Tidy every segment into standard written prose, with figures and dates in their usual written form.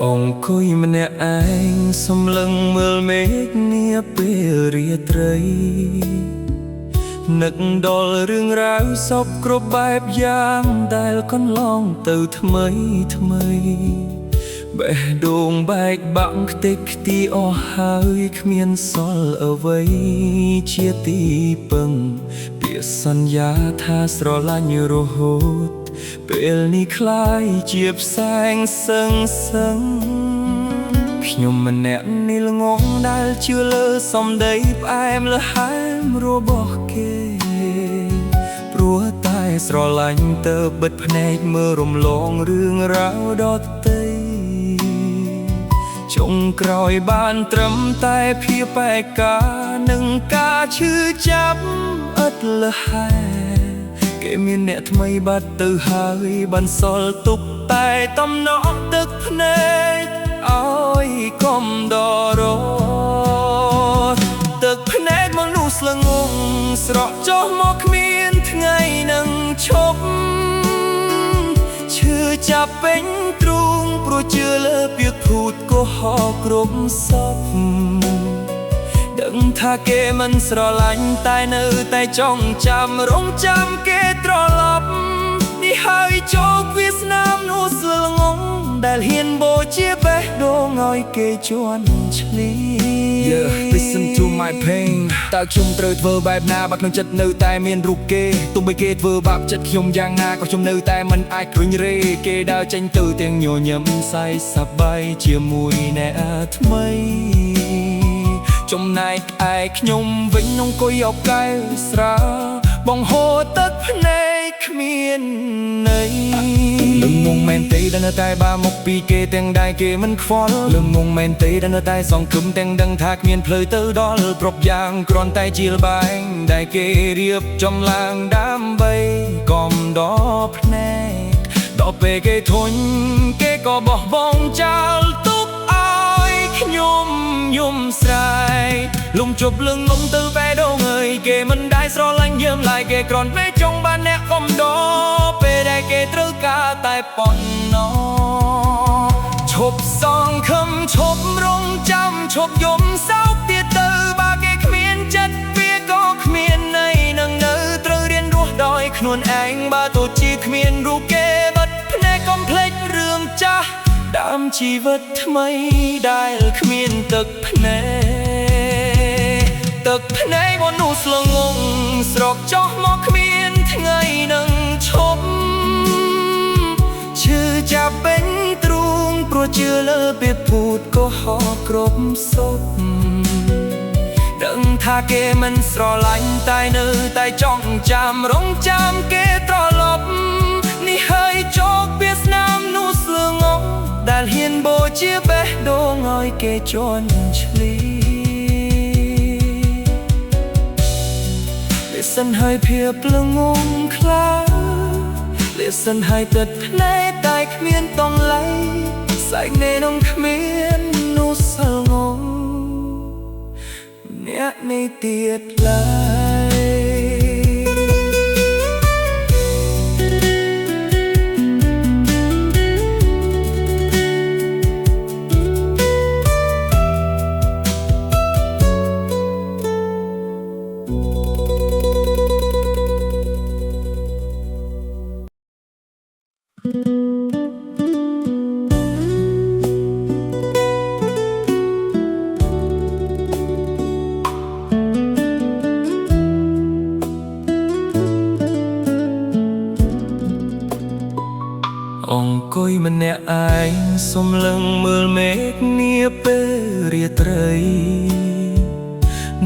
អង្គុយម្នាក់ឯងសំឡឹងមើលមេឃនាពេលរាត្រីនឹកដល់រឿងរ៉ាវសពគ្រប់បែបយ៉ាងដែលកន្លងទៅថ្មីបេះដូងបែកបាក់ខ្ទេចខ្ទីអស់ហើយគ្មានសល់អ្វីជាទីពឹងពាក្យសន្យាថាស្រឡាញ់រហូតពេលនេះคล้ายជាផ្សែងសឹងខ្ញុំម្នាក់នេះល្ងងដែលជឿលើសម្ដីផ្អែមល្ហែមរបស់គេព្រោះតែស្រឡាញ់ទៅបិទភ្នែកមើលរំលងរឿងរ៉ាវដទៃចុងក្រោយបានត្រឹមតែភាពឯកានិងការឈឺចាប់ឥតលះហែគេមានអ្នកថ្មីបាត់ទៅហើយបន្សល់ទុកតែតំណក់ទឹកភ្នែកឲ្យកុំដរទឹកភ្នែកមនុស្សល្ងងស្រក់ចុះមកគ្មានថ្ងៃនឹងឈប់ឈឺចាប់ពេញទ្រូងព្រោះជឿលើពាក្យพูดកុហកគ្រប់សពដឹងថាគេមិនស្រឡាញ់តែនៅតែចងចាំរងចាំគេត្រឡប់នេះហើយជោគវាសនាមនុស្សល្ងងដែលហ៊ានបូជាបេះដូងឲ្យគេជន់ឈ្លី Listen to my pain តើខ្ញុំត្រូវធ្វើបែបណាបើក្នុងចិត្តនៅតែមានរូបគេទោះបីគេធ្វើបាបចិត្តខ្ញុំយ៉ាងណាក៏ខ្ញុំនៅតែមិនអាចគ្រុញរេគេដើរចេញទៅទាំងញញឹមស័យសប្បាយជាមួយអ្នកថ្មីចំណែកឯខ្ញុំវិញអង្គុយអកែស្រាបងហូរទឹកភ្នែកគ្មានន័យលំងងមែនទេដែលនៅតែបាមកពីគេទាំងដែលគេមិនខ្វល់លំងងមែនទេដែលនៅតែសង្ឃឹមទាំងដឹងថាគ្មានផ្លូវទៅដល់គ្រប់យ៉ាងគ្រាន់តែជាលបែងដែលគេរៀបចំឡើងដើម្បីកំដរភ្នែកដល់ពេលគេធុញគេក៏បោះបង់ចោលទុកឲ្យខ្ញុំយំស្រែកលំជប់លឹងងំទៅបេះដូងអើយគេមិនដែលស្រឡាញ់យើងឡើយគេគ្រាន់តែចង់បានអ្នកកំដរពេលដែលគេត្រូវការតែប៉ុណ្ណោះឈប់សងខំឈប់រងចាំឈប់យំសោកទៀតទៅបើគេគ្មានចិត្តវាក៏គ្មានន័យនឹងនៅត្រូវរៀនរស់ដោយខ្លួនឯងបើទោះជាគ្មានរូបគេបិទភ្នែកកុំភ្លេចរឿងចាស់ដើមជីវិតថ្មីដែលគ្មានទឹកភ្នែកទឹកភ្នែកមនុស្សល្ងងស្រកចុះមកគ្មានថ្ងៃនឹងឈប់ឈឺចាប់ពេញទ្រូងព្រោះជឿលើពាក្យพูดកុហកគ្រប់សពដឹងថាគេមិនស្រឡាញ់តែនៅតែចង់ចាំរងចាំគេត្រឡប់នេះហើយជោគវាសនាមនុស្សល្ងងដែលហ៊ានបូជាបេះដូងឲ្យគេជន់ឈ្លីListen ហើយភាពល្ងងខ្លា Listen ហើយទឹកភ្នែកតែគ្មានតង់ឡៃសែកនៃនំគ្មាននោះសល់ងងអ្នកនេះទៀតឡើយអង្គុយម្នាក់ឯងសំឡឹងមើលមេឃនាពេលរាត្រី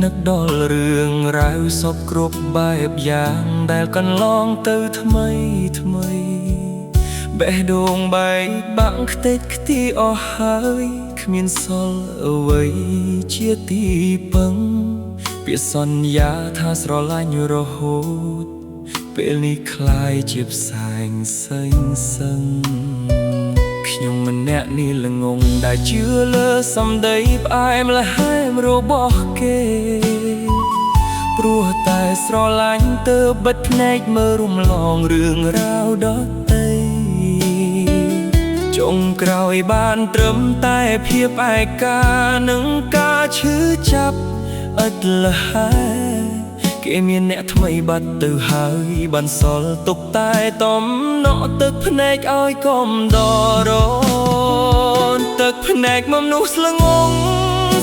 នឹកដល់រឿងរ៉ាវសពគ្រប់បែបយ៉ាងដែលកន្លងទៅថ្មី បេះដូងបែកបាក់ខ្ទេចខ្ទីអស់ហើយគ្មានសល់អ្វីជាទីពឹងពាក្យសន្យាថាស្រឡាញ់រហូតពេលនេះคล้ายជាផ្សែងសេងសឹងខ្ញុំម្នាក់នេះល្ងងដែលជឿលើសម្ដីផ្អែមល្ហែមរបស់គេព្រោះតែស្រឡាញ់ទើបបិទភ្នែកមើលរំលងរឿងរ៉ាវដទៃចុងក្រោយបានត្រឹមតែភាពឯកានិងការឈឺចាប់ឥតលះគេមានអ្នកថ្មីបាត់ទៅហើយបានសល់ទុកតែតំណក់ទឹកភ្នែកឲ្យកំដរនទឹកភ្នែកមនុស្សល្ងង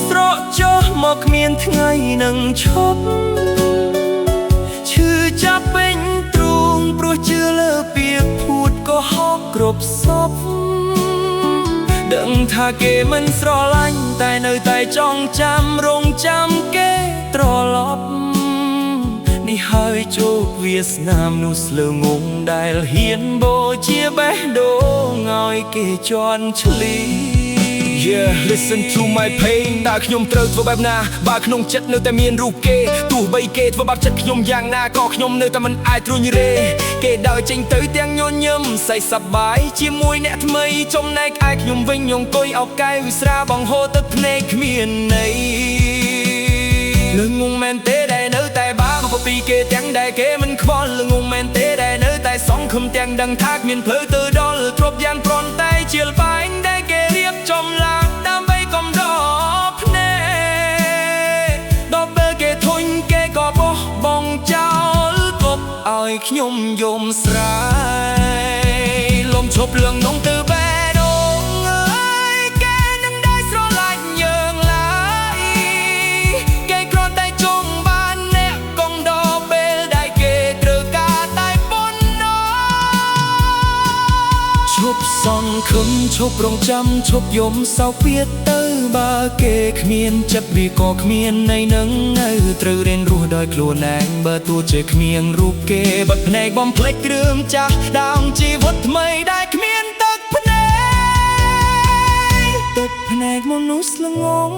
ស្រកចុះមកគ្មានថ្ងៃនឹងឈប់ឈឺចាប់ពេញទ្រូងព្រោះជឿលើពាក្យพูดក៏ហកគ្រប់សពដឹងថាគេមិនស្រឡាញ់តែនៅតែចងចាំរងចាំគេត្រឡប់នេះហើយជោគវាសនាមនុស្សល្ងងដែលហ៊ានបូជាបេះដូងឲ្យគេជន់ឈ្លី Yeah, listen to my pain តើខ្ញុំត្រូវធ្វើបែបណាបើក្នុងចិត្តនៅតែមានរូបគេទោះបីគេធ្វើបាបចិត្តខ្ញុំយ៉ាងណាក៏ខ្ញុំនៅតែមិនអាចទ្រួញរេគេដើរចេញទៅទាំងញញឹមស័យសប្បាយជាមួយអ្នកថ្មីចំណែកឯខ្ញុំវិញអង្គុយអោបកែវិស្រាបង្ហូរទឹកភ្នែកគ្មានន័យល្ងងមែនទេដែលនៅតែបាបពីគេទាំងដែលគេមិនខ្វល់ល្ងងមែនទេដែលនៅតែសង្ឃឹមទាំងដឹងថាគ្មានផ្លូវទៅដល់ទ្រពយ៉ាងប្រន់តែជាលបែងដែលគេរៀបចំឡើងដើម្បីកំដរភ្នែកដល់ពេលគេធុញគេក៏បោះបង់ចោលគប់ឲ្យខ្ញុំយំស្រែលំឈប់លឹងនងទៅបេះដូងអើយគេនឹងได้ស្រឡាញ់យើងឡើយគេគ្រាន់តែចង់បានអ្នកកងដរពេលដែលគេត្រូវការតែប៉ុណ្ណោះឈប់សង្ឃឹមឈប់រងចាំឈប់យំសោកពៀតទៅបើគេគ្មានចិត្តវាក៏គ្មានន័យនឹងនៅត្រូវរៀនរស់ដោយខ្លួនឯងបើទោះជាគ្មានរូបគេបិទភ្នែកបំភ្លេចគ្រឿងចាស់ដើមជីវិតថ្មីដែលគ្មានទឹកភ្នែកទឹកភ្នែកមនុស្សល្ងង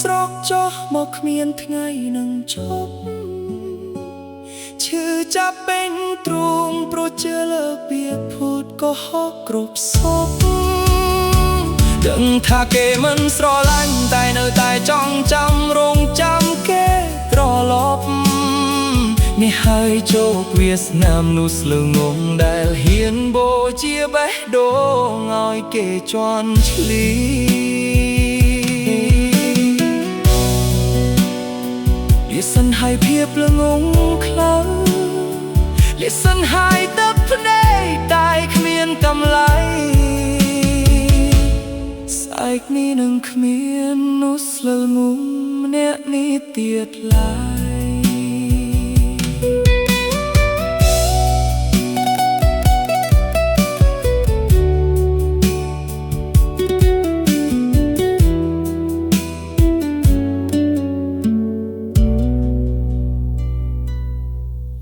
ស្រកចុះមកគ្មានថ្ងៃនឹងឈប់ឈឺចាប់ពេញទ្រូងព្រោះជឿលើពាក្យพูดក៏ហកគ្រប់សពដឹងថាគេមិនស្រឡាញ់តែនៅតែចងចាំរងចាំគេត្រឡប់នេះហើយជោគវាសនាមនុស្សល្ងងដែលហ៊ានបូជាបេះដូងឲ្យគេជន់ឈ្លីListen ហើយភាពល្ងងខ្លៅ Listen ហើយទឹកភ្នែកតែគ្មានកម្លៃស្អែកនេះនឹងគ្មានមនុស្សល្ងងម្នាក់នេះទៀតឡើយ